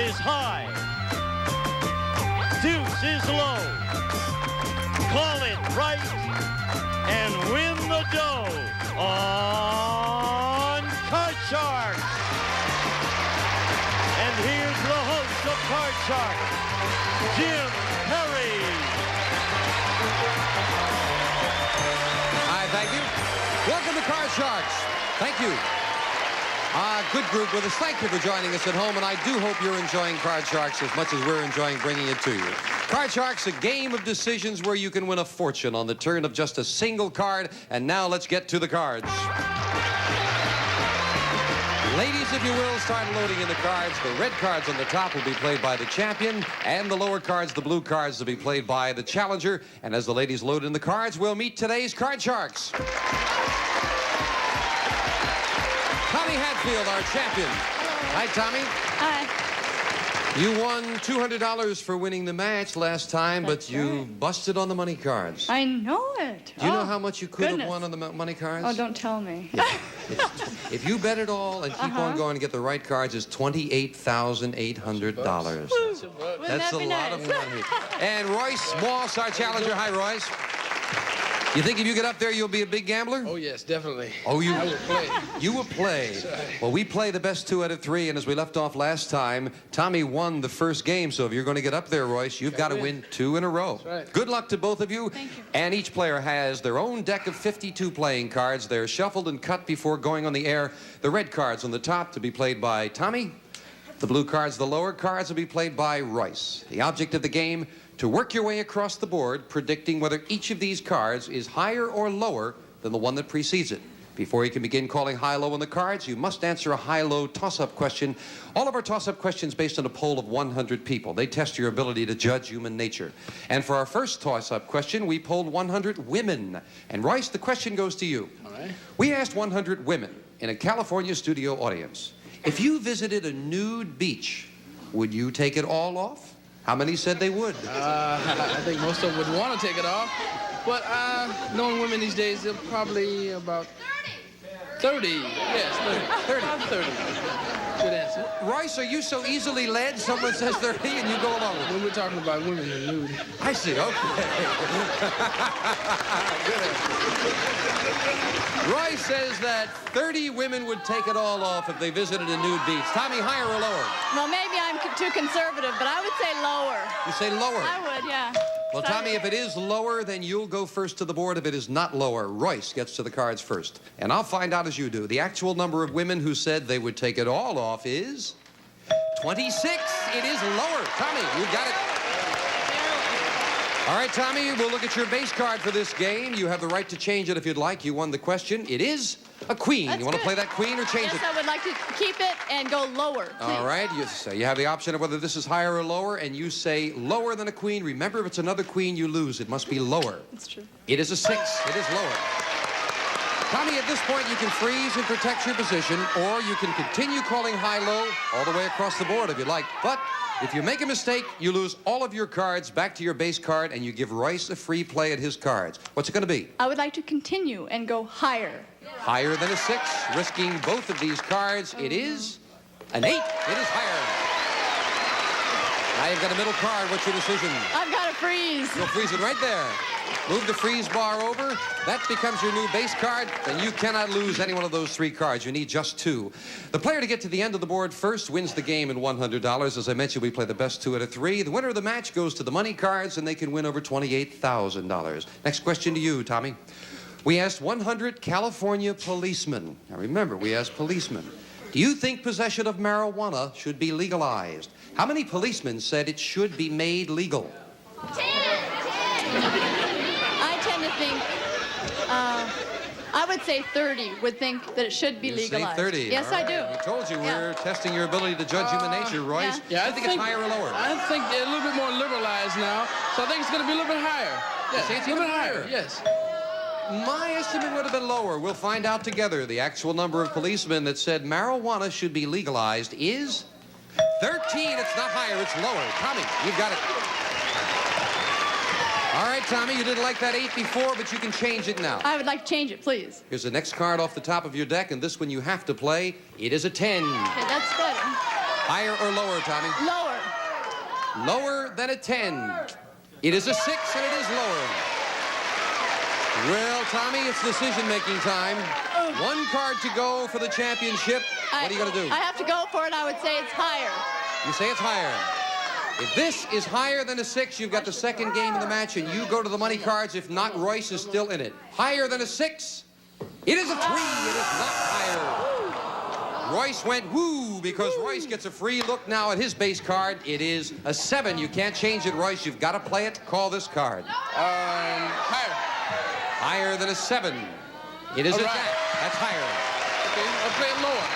is high. Deuce is low. Call it right and win the dough on Card Shark. And here's the host of Card Shark, Jim Perry. Hi, thank you. Welcome to Card Sharks. Thank you. Good group with us. Thank you for joining us at home, and I do hope you're enjoying Card Sharks as much as we're enjoying bringing it to you. Card Sharks, a game of decisions where you can win a fortune on the turn of just a single card. And now let's get to the cards. Ladies, if you will, start loading in the cards. The red cards on the top will be played by the champion, and the lower cards, the blue cards, will be played by the challenger. And as the ladies load in the cards, we'll meet today's Card Sharks. Tommy Hatfield, our champion. Hi, Tommy. Hi. You won $200 for winning the match last time, but you busted on the money cards. I know it. Do you know how much you could goodness. have won on the money cards? Oh, don't tell me. Yeah. If you bet it all and keep on going to get the right cards, it's $28,800. That's a lot of money. And Royce Moss, our challenger. Hi, Royce. You think if you get up there, you'll be a big gambler? Oh, yes, definitely. Oh, you I will play. You will play. That's right. Well, we play the best 2 out of 3, and as we left off last time, Tommy won the first game, so if you're going to get up there, Royce, you've got to win 2 in a row. That's right. Good luck to both of you. Thank you. And each player has their own deck of 52 playing cards. They're shuffled and cut before going on the air. The red cards on the top to be played by Tommy. The blue cards, the lower cards, will be played by Royce. The object of the game, to work your way across the board, predicting whether each of these cards is higher or lower than the one that precedes it. Before you can begin calling high-low on the cards, you must answer a high-low toss-up question. All of our toss-up questions based on a poll of 100 people. They test your ability to judge human nature. And for our first toss-up question, we polled 100 women. And Royce, the question goes to you. All right. We asked 100 women in a California studio audience, if you visited a nude beach, would you take it all off? How many said they would? I think most of them would want to take it off. But knowing women these days, they're probably about 30. Yes, 30. 30. About 30. Good answer. Royce, are you so easily led? Someone says 30 and you go along with it. When we're talking about women in nude. I see, okay. Good answer. Royce says that 30 women would take it all off if they visited a nude beach. Tommy, higher or lower? Well, maybe I'm too conservative, but I would say lower. You say lower? I would, yeah. Well, Tommy, if it is lower, then you'll go first to the board. If it is not lower, Royce gets to the cards first. And I'll find out as you do. The actual number of women who said they would take it all off is 26. It is lower. Tommy, you got it. All right, Tommy, we'll look at your base card for this game. You have the right to change it if you'd like. You won the question. It is a queen. That's you want to good. play that queen or change Yes, it? I would like to keep it and go lower, please. All right, you have the option of whether this is higher or lower, and you say lower than a queen. Remember, if it's another queen, you lose. It must be lower. That's true. It is a 6. It is lower. Tommy, at this point, you can freeze and protect your position, or you can continue calling high-low all the way across the board if you'd like. But if you make a mistake, you lose all of your cards back to your base card, and you give Royce a free play at his cards. What's it going to be? I would like to continue and go higher. Higher than a 6, risking both of these cards. It is an 8. It is higher. Now you've got a middle card. What's your decision? I've got to freeze. You'll freeze it right there. Move the freeze bar over. That becomes your new base card. Then you cannot lose any one of those 3 cards. You need just 2. The player to get to the end of the board first wins the game in $100. As I mentioned, we play the best 2 out of 3. The winner of the match goes to the money cards, and they can win over $28,000. Next question to you, Tommy. We asked 100 California policemen. Now remember, we asked policemen. Do you think possession of marijuana should be legalized? How many policemen said it should be made legal? 10. I tend to think, I would say 30 would think that it should be You legalized. say 30. Yes, All right. I do. We told you Yeah. we're testing your ability to judge human nature, Royce. yeah. Yeah, I think it's higher or lower. I think they're a little bit more liberalized now, so I think it's going to be a little bit higher. Yes, say it's a little even bit higher? higher. Yes. My estimate would have been lower. We'll find out together. The actual number of policemen that said marijuana should be legalized is 13. It's not higher, it's lower. Tommy, you've got it. All right, Tommy, you didn't like that 8 before, but you can change it now. I would like to change it, please. Here's the next card off the top of your deck, and this one you have to play. It is a 10. Okay, that's good. Higher or lower, Tommy? Lower. Lower than a 10. It is a 6, and it is lower. Well, Tommy, it's decision-making time. One card to go for the championship. What are you going to do? I have to go for it. I would say it's higher. You say it's higher. If this is higher than a 6, you've got the second game of the match, and you go to the money cards. If not, Royce is still in it. Higher than a 6. It is a 3. It is not higher. Royce went woo because Royce gets a free look now at his base card. It is a 7. You can't change it, Royce. You've got to play it. Call this card. Higher. Higher than a 7. It is a jack. That's higher. Okay, I'll play it lower.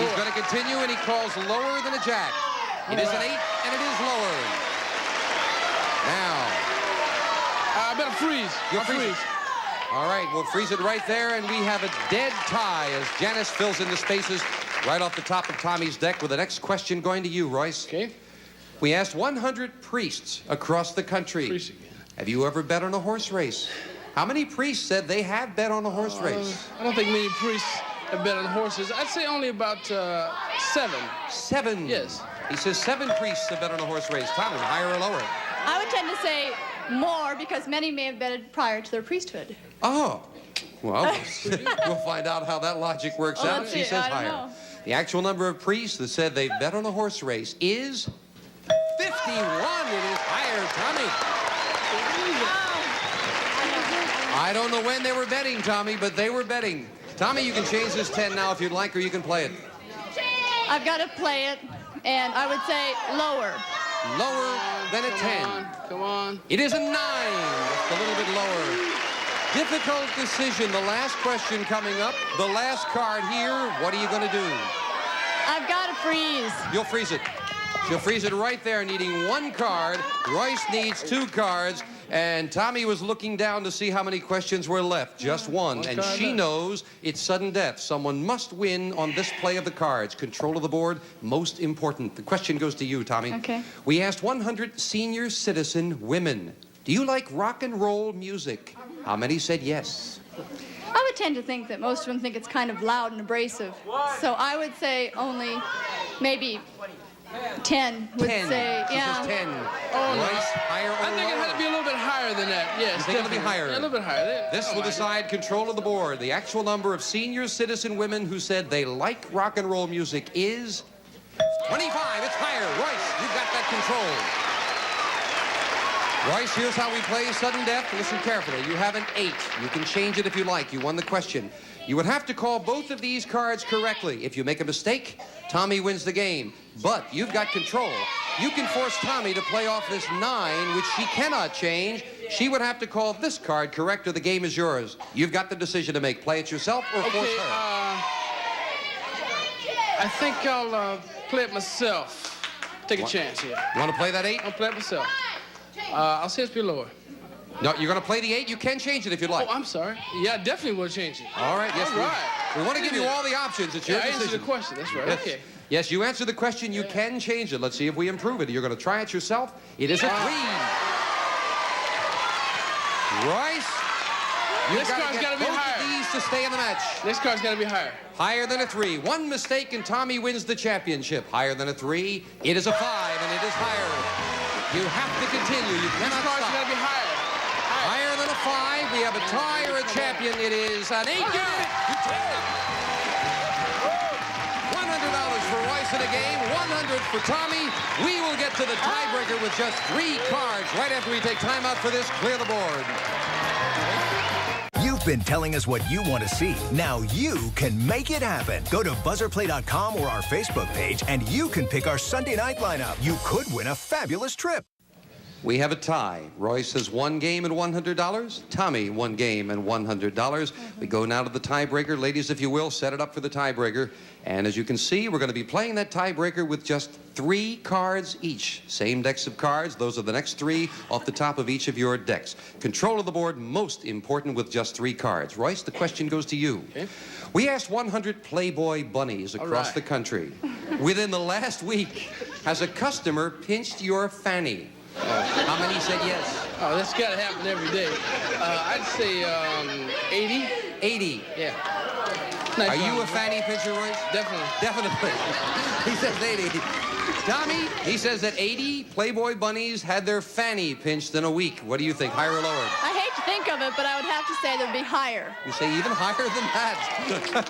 He's going to continue, and he calls lower than a jack. It is an 8, and it is lower. Now. I better freeze. You'll freeze. All right, we'll freeze it right there, and we have a dead tie as Janice fills in the spaces right off the top of Tommy's deck with the next question going to you, Royce. Okay. We asked 100 priests across the country. Priest again. Have you ever bet on a horse race? How many priests said they have bet on a horse race? I don't think many priests have bet on horses. I'd say only about 7. 7? Yes. He says 7 priests have bet on a horse race. Tommy, higher or lower? I would tend to say more because many may have betted prior to their priesthood. Oh. Well, we'll find out how that logic works out. let's She see. says I don't higher. know. The actual number of priests that said they've bet on a horse race is 51. It is higher, Tommy. I don't know when they were betting, Tommy, but they were betting. Tommy, you can change this 10 now if you'd like, or you can play it. I've got to play it, and I would say lower. Lower than a 10. Come on. It is a 9. Just a little bit lower. Difficult decision. The last question coming up. The last card here. What are you going to do? I've got to freeze. You'll freeze it. She'll freeze it right there, needing 1 card. Royce needs 2 cards. And Tommy was looking down to see how many questions were left. Just one. And she knows it's sudden death. Someone must win on this play of the cards. Control of the board, most important. The question goes to you, Tommy. Okay. We asked 100 senior citizen women, do you like rock and roll music? How many said yes? I would tend to think that most of them think it's kind of loud and abrasive. So I would say only maybe 10 would 10. say, She yeah. says 10. Oh, no. Royce, higher or I think it lower? had to be a little bit higher than that. Yes, You think it'll be definitely. higher? Yeah, a little bit higher. This will decide control of the board. The actual number of senior citizen women who said they like rock and roll music is 25. It's higher. Royce, you've got that control. Royce, here's how we play sudden death. Listen carefully. You have an 8. You can change it if you like. You won the question. You would have to call both of these cards correctly. If you make a mistake, Tommy wins the game. But you've got control. You can force Tommy to play off this 9, which she cannot change. She would have to call this card correct or the game is yours. You've got the decision to make. Play it yourself or force Okay, her. I think I'll play it myself. Take a chance here. You want to play that 8? I'll play it myself. I'll say it's be lower. No, you're going to play the 8. You can change it if you'd like. Oh, I'm sorry. Yeah, I definitely will change it. All right. Yes, All right. we want to give you all the options. It's your Yeah, I decision. answered the question. That's right. Yes. Okay. Yes, you answer the question. You can change it. Let's see if we improve it. You're going to try it yourself. It is a 3. Royce, This card's got to be both higher. of these to stay in the match. This card's got to be higher. Higher than a 3. One mistake and Tommy wins the championship. Higher than a 3. It is a 5, and it is higher. You have to continue. You This cannot card's stop. got to be higher. Higher than a 5. We have a tie or a champion. It is an 8. You did it. You tied it. $100 for Royce in a game. 100 for Tommy. We will get to the tiebreaker with just 3 cards right after we take time out for this. Clear the board. You've been telling us what you want to see. Now you can make it happen. Go to buzzerplay.com or our Facebook page, and you can pick our Sunday night lineup. You could win a fabulous trip. We have a tie. Royce has 1 game and $100. Tommy, 1 game and $100. We go now to the tiebreaker. Ladies, if you will, set it up for the tiebreaker. And as you can see, we're going to be playing that tiebreaker with just 3 cards each. Same decks of cards. Those are the next 3 off the top of each of your decks. Control of the board, most important with just 3 cards. Royce, the question goes to you. Okay. We asked 100 Playboy bunnies across the country. Within the last week, has a customer pinched your fanny? How many said yes? Oh, that's got to happen every day. I'd say 80. 80. Yeah. Nice Are you one. a fanny pincher, Royce? Definitely. Definitely. He says 80. Tommy, he says that 80 Playboy bunnies had their fanny pinched in a week. What do you think, higher or lower? I hate to think of it, but I would have to say there'd be higher. You say even higher than that.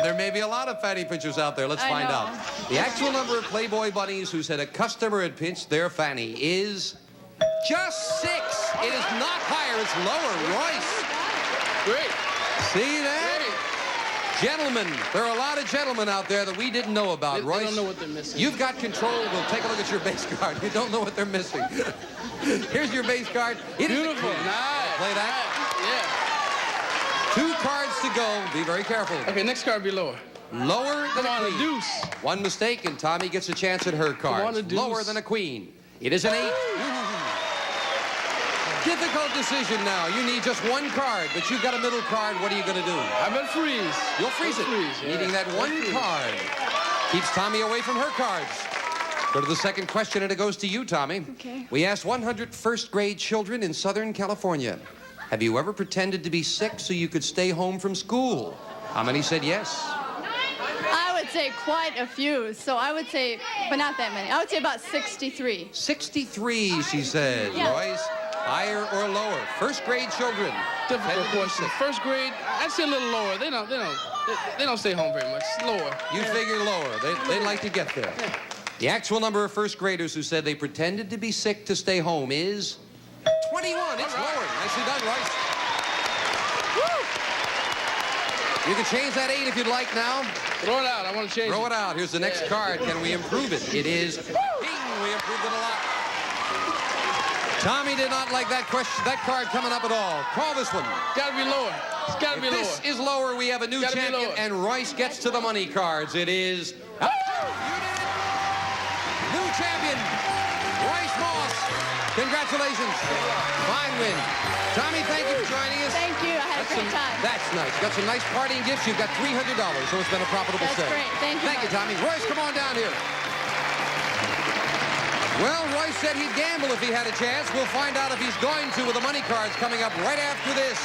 There may be a lot of fanny pinchers out there. Let's I find know. out. The actual number of Playboy bunnies who said a customer had pinched their fanny is just 6. It is not higher, it's lower. Royce. Great. See that? Gentlemen, there are a lot of gentlemen out there that we didn't know about, Royce. They don't know what they're missing. You've got control. We'll take a look at your base card. You don't know what they're missing. Here's your base card. It is a Beautiful. queen. Nice. Play that. Yeah. 2 cards to go. Be very careful. Okay, next card be lower. Lower than Come on, a a queen. deuce. One mistake, and Tommy gets a chance at her cards. on, a deuce. Lower than a queen. It is an 8. Difficult decision now. You need just 1 card, but you've got a middle card. What are you going to do? I bet freeze. You'll freeze it. Yeah. Needing that 1 card. Keeps Tommy away from her cards. Go to the second question, and it goes to you, Tommy. Okay. We asked 100 first-grade children in Southern California, have you ever pretended to be sick so you could stay home from school? How many said yes? I would say quite a few, so I would say, but not that many. I would say about 63. 63, she said. Yeah. Royce, higher or lower? First-grade children. Difficult Pretended to be question. sick. First grade, I'd say a little lower. They don't stay home very much. Lower. You figure lower. They'd like to get there. Yeah. The actual number of first graders who said they pretended to be sick to stay home is 21. It's lower. Nicely done, Royce. Woo! You can change that 8 if you'd like now. Throw it out. I want to change Throw it out. Here's the next card. Can we improve it? It is ping. We improved it a lot. Tommy did not like that card coming up at all. Call this one. Gotta be lower. It's gotta be If lower. this is lower, we have a new Gotta be champion, lower. and Royce gets to the money cards. It is... You did it! New champion, Royce Moss. Congratulations. Fine win. Tommy, thank you for joining us. Thank you. I had a great time. That's nice. Got some nice partying gifts. You've got $300, so it's been a profitable That's sale. great. Thank you Thank you, much. Tommy. Royce, come on down here. Well, Royce said he'd gamble if he had a chance. We'll find out if he's going to with the money cards coming up right after this.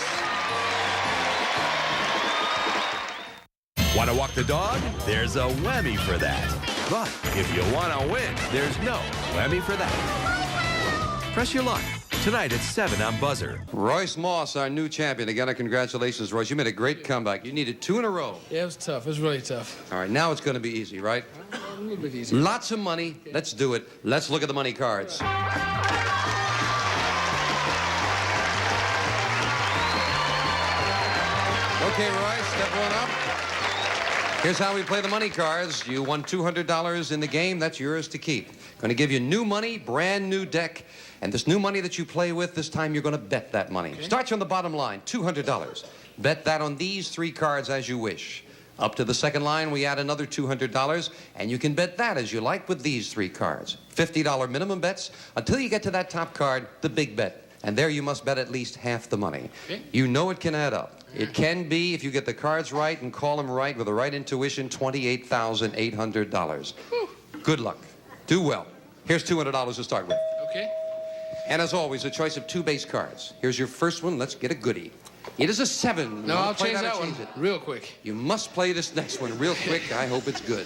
Want to walk the dog? There's a whammy for that. But if you want to win, there's no whammy for that. Press your luck. Tonight at 7 on Buzzer. Royce Moss, our new champion. Again, congratulations, Royce. You made a great comeback. You needed 2 in a row. Yeah, it was tough. It was really tough. All right, now it's going to be easy, right? A little bit easier. Lots of money. Let's do it. Let's look at the money cards. Okay, Royce, step one up. Here's how we play the money cards. You won $200 in the game. That's yours to keep. Going to give you new money, brand new deck. And this new money that you play with, this time you're going to bet that money. Okay. Starts on the bottom line, $200. Bet that on these 3 cards as you wish. Up to the second line, we add another $200, and you can bet that as you like with these 3 cards. $50 minimum bets until you get to that top card, the big bet. And there you must bet at least half the money. Okay. You know it can add up. It can be, if you get the cards right and call them right with the right intuition, $28,800. Good luck. Do well. Here's $200 to start with. Okay. And as always, a choice of 2 base cards. Here's your first one. Let's get a goodie. It is a 7. No, You wanna I'll play change that or one change it? real quick. You must play this next one real quick. I hope it's good.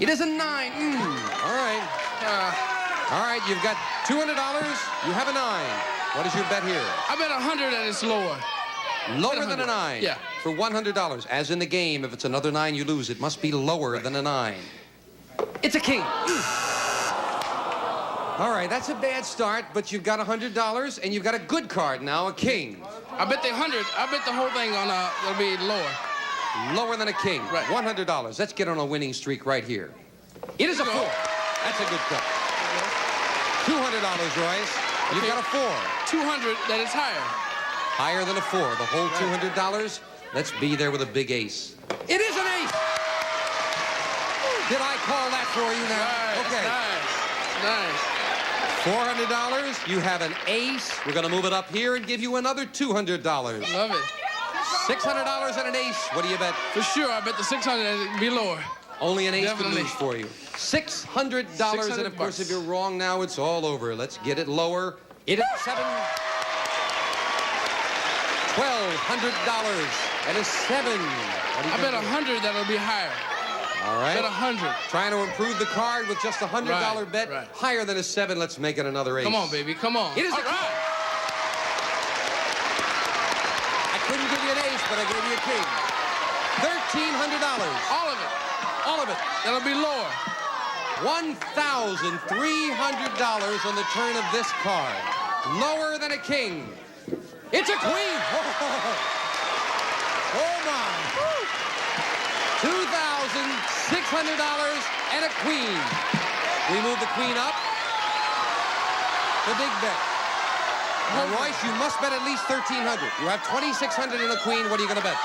It is a 9. All right. All right, you've got $200. You have a 9. What is your bet here? I bet 100 and it's lower. Lower than a 9. Yeah. For $100. As in the game, if it's another 9, you lose. It must be lower than a 9. It's a king. All right, that's a bad start, but you've got $100, and you've got a good card now, a king. I bet the 100. I bet the whole thing on it'll be lower. Lower than a king. Right. $100. Let's get on a winning streak right here. It is a 4. That's a good cut. $200, Royce. You've Okay. got a 4. 200 that is higher. Higher than a 4. The whole $200. Let's be there with a big ace. It is an ace. Did I call that for you now? Nice. Okay. Nice. $400. You have an ace. We're going to move it up here and give you another $200. Love it. $600 and an ace. What do you bet? For sure, I bet the 600 will be lower. Only an ace could Definitely. lose for you. $600. And of course, $600. if you're wrong now, it's all over. Let's get it lower. It is 7. $1,200 and a 7. I bet 100 that'll be higher. All right. Bet 100. Trying to improve the card with just a $100 bet. Right. Higher than a 7. Let's make it another ace. Come on, baby. Come on. It is All a right. I couldn't give you an ace, but I gave you a king. $1,300. All of it. All of it. That'll be lower. $1,300 on the turn of this card. Lower than a king. It's a queen. Oh my. $2,600 and a queen. We move the queen up. The big bet. Now, Royce, you must bet at least $1,300. You have $2,600 and a queen. What are you going to bet?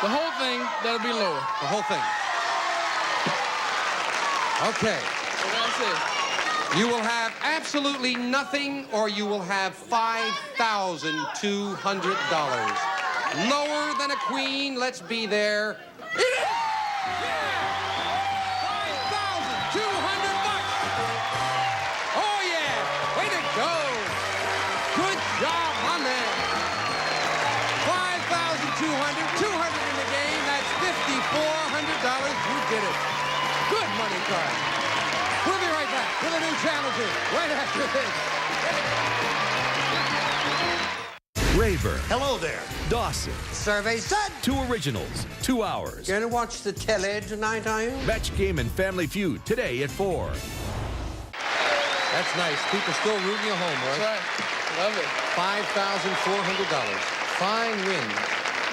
The whole thing, that'll be lower. The whole thing. Okay. That's it. You will have absolutely nothing, or you will have $5,200. Lower than a queen. Let's be there. It is! $5,200 bucks! Oh, yeah! Way to go! Good job, my man. $5,200, $200 in the game. That's $5,400. You did it. Good money card. We'll be right back with a new challenger right after this. Rayburn, Hello there. Dawson, Survey said. 2 originals, 2 hours. Gonna watch the telly tonight, are you? Match Game and Family Feud today at 4. That's nice. People still rooting you home, That's right? right. Love it. $5,400. Fine win.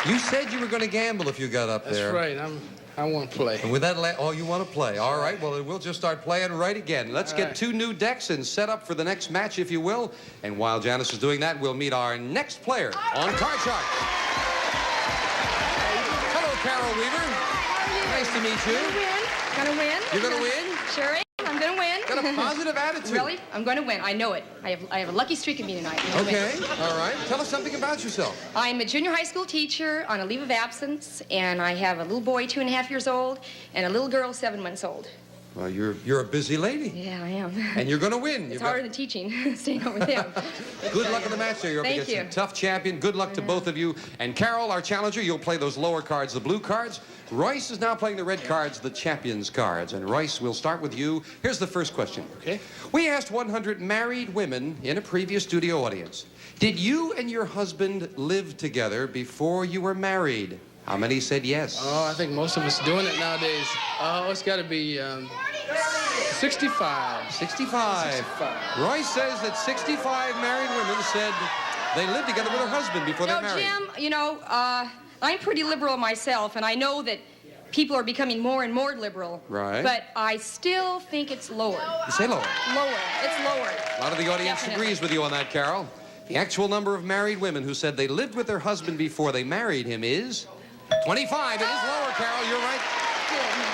You said you were going to gamble if you got up there. That's right. I want to play. And with that, oh, you want to play. All right, well, we'll just start playing right again. Let's get 2 new decks and set up for the next match, if you will. And while Janice is doing that, we'll meet our next player on Card Shark. Hello, Carol Weaver. Nice to meet you. Gonna win. You're going to win? Sure am. I'm gonna win. Got a positive attitude. Really? I'm going to win. I know it. I have a lucky streak in me tonight. I'm gonna Okay, win. all right. Tell us something about yourself. I'm a junior high school teacher on a leave of absence, and I have a little boy 2.5 years old and a little girl 7 months old. Well, you're a busy lady. Yeah, I am. And you're going to win. It's harder than teaching, staying home with them. Good luck in the match there. You're up Thank against you. a tough champion. Good luck to both of you. And Carol, our challenger, you'll play those lower cards, the blue cards. Royce is now playing the red cards, the champions cards. And Royce, we'll start with you. Here's the first question. Okay. We asked 100 married women in a previous studio audience, did you and your husband live together before you were married? How many said yes? Oh, I think most of us doing it nowadays. Oh, it's got to be 65. 65. Royce says that 65 married women said they lived together with their husband before they married. Jim, you know, I'm pretty liberal myself, and I know that people are becoming more and more liberal. Right. But I still think it's lower. You say lower. Lower. It's lower. A lot of the audience Definitely. agrees with you on that, Carol. The actual number of married women who said they lived with their husband before they married him is 25. It is lower, Carol. You're right.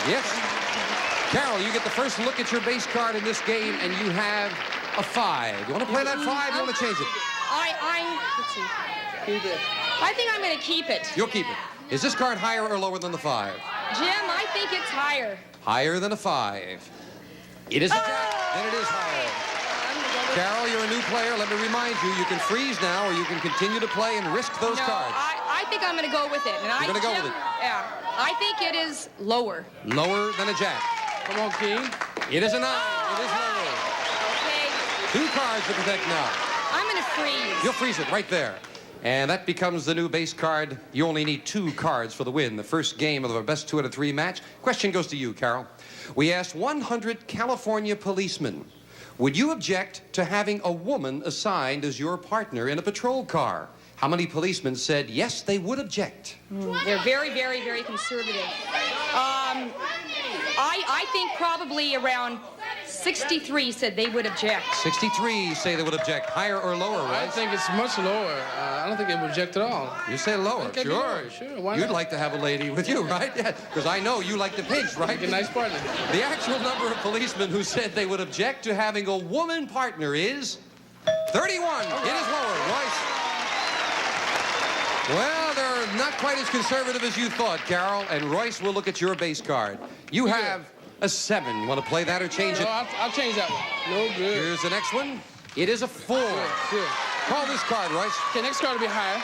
Yes. Carol, you get the first look at your base card in this game, and you have a 5. You want to play that 5? You want to change it? Let's see. I think I'm going to keep it. You'll keep it. Is this card higher or lower than the 5? Jim, I think it's higher. Higher than a 5. It is a jack. Then it is higher. Carol, you're a new player. Let me remind you, you can freeze now, or you can continue to play and risk those cards. I think I'm going to go with it. And You're going to go with it? Yeah. I think it is lower. Lower than a jack. Come on, King. It is a 9. It is lower. Okay. 2 cards to protect now. I'm going to freeze. You'll freeze it right there. And that becomes the new base card. You only need 2 cards for the win. The first game of our best 2 out of 3 match. Question goes to you, Carol. We asked 100 California policemen, would you object to having a woman assigned as your partner in a patrol car? How many policemen said yes, they would object? They're very, very, very conservative. I think probably around 63 said they would object. 63 say they would object. Higher or lower, I right? think it's much lower. I don't think they would object at all. You say lower. Okay, Sure. lower, sure, why You'd not? like to have a lady with you, right? Yeah, because I know you like to pinch, right? Make a nice partner. The actual number of policemen who said they would object to having a woman partner is 31. It is lower. Royce. Well, they're not quite as conservative as you thought, Carol. And Royce will look at your base card. You have a 7. You want to play that or change it? No, I'll change that one. No good. Here's the next one. It is a 4. Good. Call this card, Royce. Okay, next card will be higher.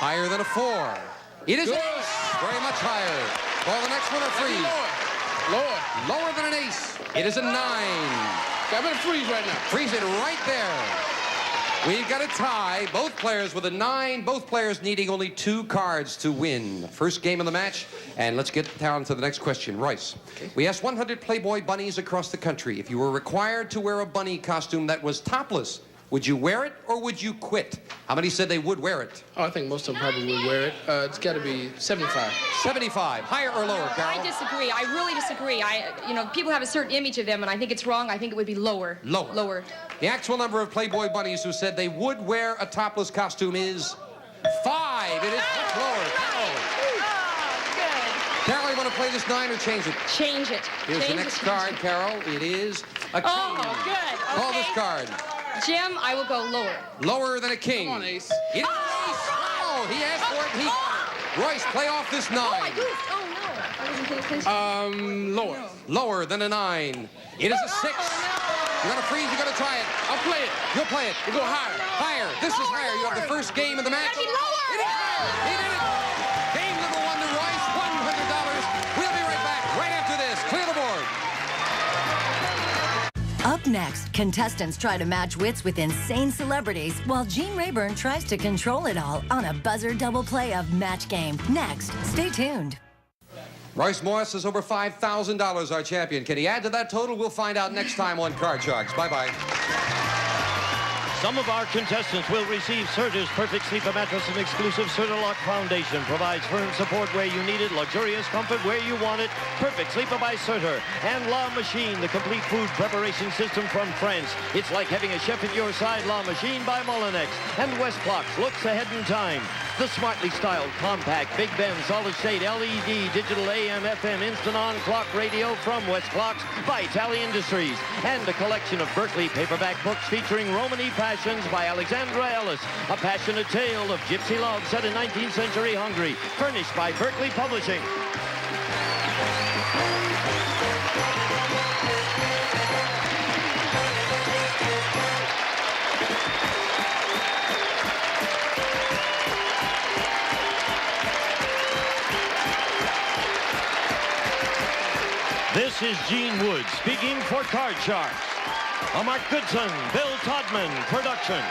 Higher than a 4. It is an ace. Very much higher. Call the next one or freeze. Lower. Lower than an ace. It is a 9. I'm going to freeze right now. Freeze it right there. We've got a tie. Both players with a 9. Both players needing only 2 cards to win. First game of the match. And let's get down to the next question. Royce, we asked 100 Playboy bunnies across the country. If you were required to wear a bunny costume that was topless, would you wear it or would you quit? How many said they would wear it? Oh, I think most of them probably would wear it. It's got to be 75. 75. Higher or lower, Carol? I disagree. I really disagree. People have a certain image of them, and I think it's wrong. I think it would be lower. Lower. Lower. The actual number of Playboy bunnies who said they would wear a topless costume is 5. It is much lower. Carol. Carol, you want to play this 9 or change it? Change it. Here's the next card, Carol. It is a king. Oh, good. Okay. Call this card. Jim, I will go lower. Lower than a king. Come on, ace. It is an ace. Oh, he asked for it. He got it. Royce, play off this 9. Oh, I goofed. Oh, no. I wasn't paying attention. Lower. Lower than a 9. It is a 6. You're going to freeze. You're going to try it. I'll play it. You'll play it. We'll go higher. Higher. This is higher. You have the first game of the match. Gotta be lower. It is higher. He did it. Game number 1 to Royce. $100. We'll be right back right after this. Clear the board. Up next, contestants try to match wits with insane celebrities while Gene Rayburn tries to control it all on a buzzer double play of Match Game. Next, stay tuned. Royce Morris is over $5,000, our champion. Can he add to that total? We'll find out next time on Card Sharks. Bye-bye. Some of our contestants will receive Serta's Perfect Sleeper Mattress and exclusive Serta-Lock Foundation. Provides firm support where you need it, luxurious comfort where you want it. Perfect Sleeper by Serta. And La Machine, the complete food preparation system from France. It's like having a chef at your side. La Machine by Molinex. And West Clocks looks ahead in time. The smartly styled, compact, Big Ben, solid-state, LED, digital AM, FM, instant-on clock radio from West Clocks by Tally Industries. And a collection of Berkeley paperback books featuring Romany Passions by Alexandra Ellis. A passionate tale of gypsy love set in 19th century Hungary. Furnished by Berkeley Publishing. This is Gene Wood speaking for Card Sharks. A Mark Goodson, Bill Todman production.